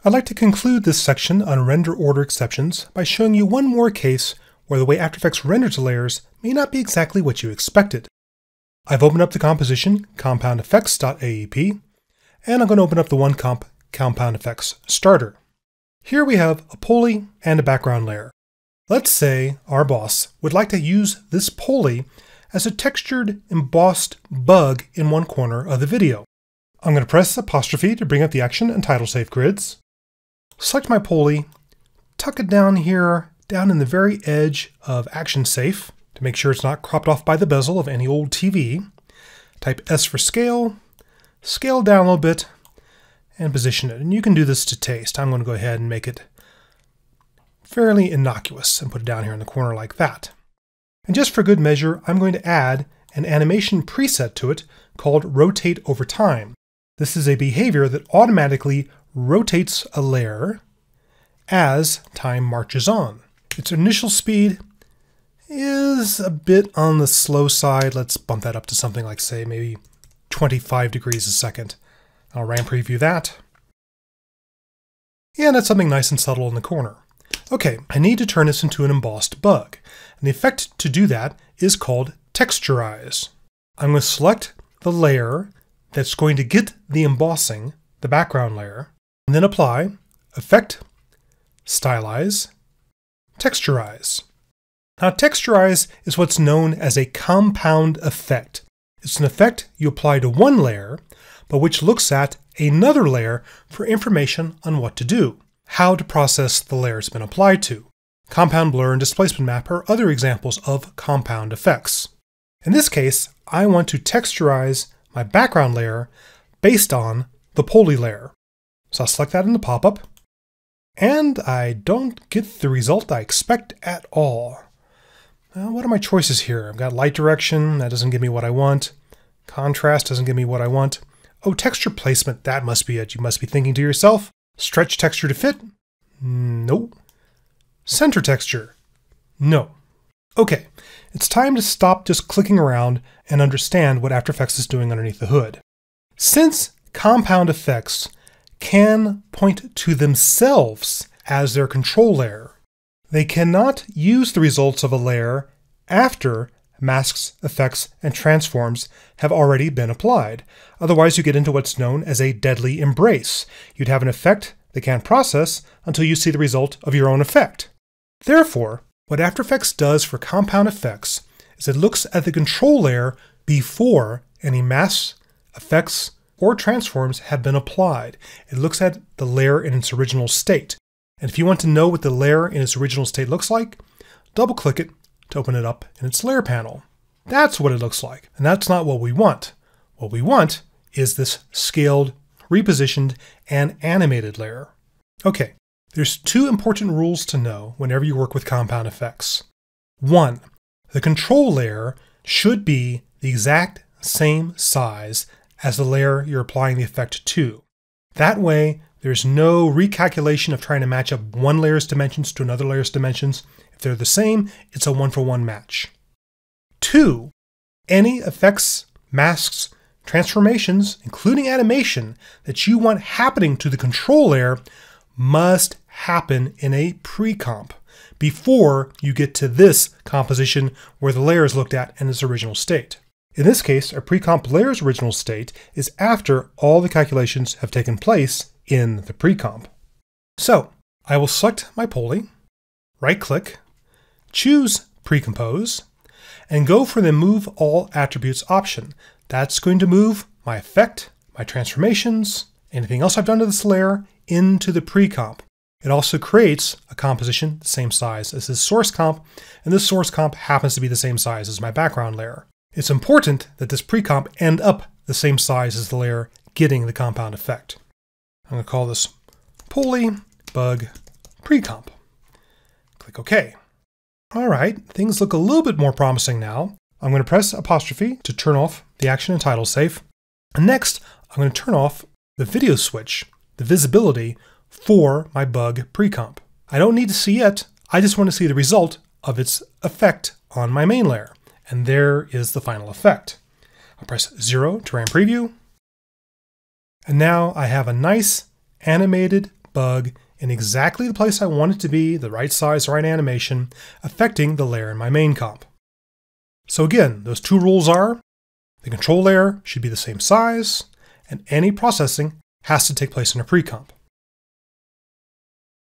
I'd like to conclude this section on render order exceptions by showing you one more case where the way After Effects renders layers may not be exactly what you expected. I've opened up the composition, compond effects.mp4, and I'm going to open up the one comp compound effects starter. Here we have a pulley and a background layer. Let's say our boss would like to use this pulley as a textured embossed bug in one corner of the video. I'm going to press apostrophe to bring up the action and title safe grids. Select my pulley, tuck it down here, down in the very edge of action safe to make sure it's not cropped off by the bezel of any old TV. Type S for scale, scale down a little bit, and position it. And you can do this to taste. I'm going to go ahead and make it fairly innocuous and put it down here in the corner like that. And just for good measure, I'm going to add an animation preset to it called Rotate Over Time. This is a behavior that automatically rotates a layer as time marches on. Its initial speed is a bit on the slow side. Let's bump that up to something like, say, maybe 25 degrees a second. I'll RAM preview that. And that's something nice and subtle in the corner. Okay, I need to turn this into an embossed bug. And the effect to do that is called Texturize. I'm going to select the layer that's going to get the embossing, the background layer, and then apply Effect, Stylize, Texturize. Now, Texturize is what's known as a compound effect. It's an effect you apply to one layer, but which looks at another layer for information on what to do, how to process the layer it's been applied to. Compound blur and displacement map are other examples of compound effects. In this case, I want to texturize my background layer based on the pulley layer. So I'll select that in the pop-up, and I don't get the result I expect at all. Now, what are my choices here? I've got light direction, that doesn't give me what I want. Contrast doesn't give me what I want. Oh, texture placement, that must be it. You must be thinking to yourself, stretch texture to fit? Nope. Center texture? No. Okay, it's time to stop just clicking around and understand what After Effects is doing underneath the hood. Since compound effects can point to themselves as their control layer, they cannot use the results of a layer after masks, effects, and transforms have already been applied. Otherwise, you get into what's known as a deadly embrace. You'd have an effect that can't process until you see the result of your own effect. Therefore, what After Effects does for compound effects is it looks at the control layer before any masks, effects, or transforms have been applied. It looks at the layer in its original state. And if you want to know what the layer in its original state looks like, double-click it to open it up in its layer panel. That's what it looks like, and that's not what we want. What we want is this scaled, repositioned, and animated layer. Okay, there's two important rules to know whenever you work with compound effects. One, the control layer should be the exact same size as the layer you're applying the effect to. That way, there's no recalculation of trying to match up one layer's dimensions to another layer's dimensions. If they're the same, it's a one-for-one match. Two, any effects, masks, transformations, including animation, that you want happening to the control layer must happen in a pre-comp before you get to this composition where the layer is looked at in its original state. In this case, a pre-comp layer's original state is after all the calculations have taken place in the pre-comp. So, I will select my pulley, right-click, choose Pre-compose, and go for the Move All Attributes option. That's going to move my effect, my transformations, anything else I've done to this layer into the pre-comp. It also creates a composition the same size as this source comp, and this source comp happens to be the same size as my background layer. It's important that this pre-comp end up the same size as the layer getting the compound effect. I'm going to call this pulley bug pre-comp. Click OK. All right, things look a little bit more promising now. I'm going to press apostrophe to turn off the action and title safe. And next, I'm going to turn off the video switch, the visibility for my bug pre-comp. I don't need to see it. I just want to see the result of its effect on my main layer. And there is the final effect. I'll press 0 to RAM preview. And now I have a nice animated bug in exactly the place I want it to be, the right size, the right animation, affecting the layer in my main comp. So again, those two rules are, the control layer should be the same size, and any processing has to take place in a pre-comp.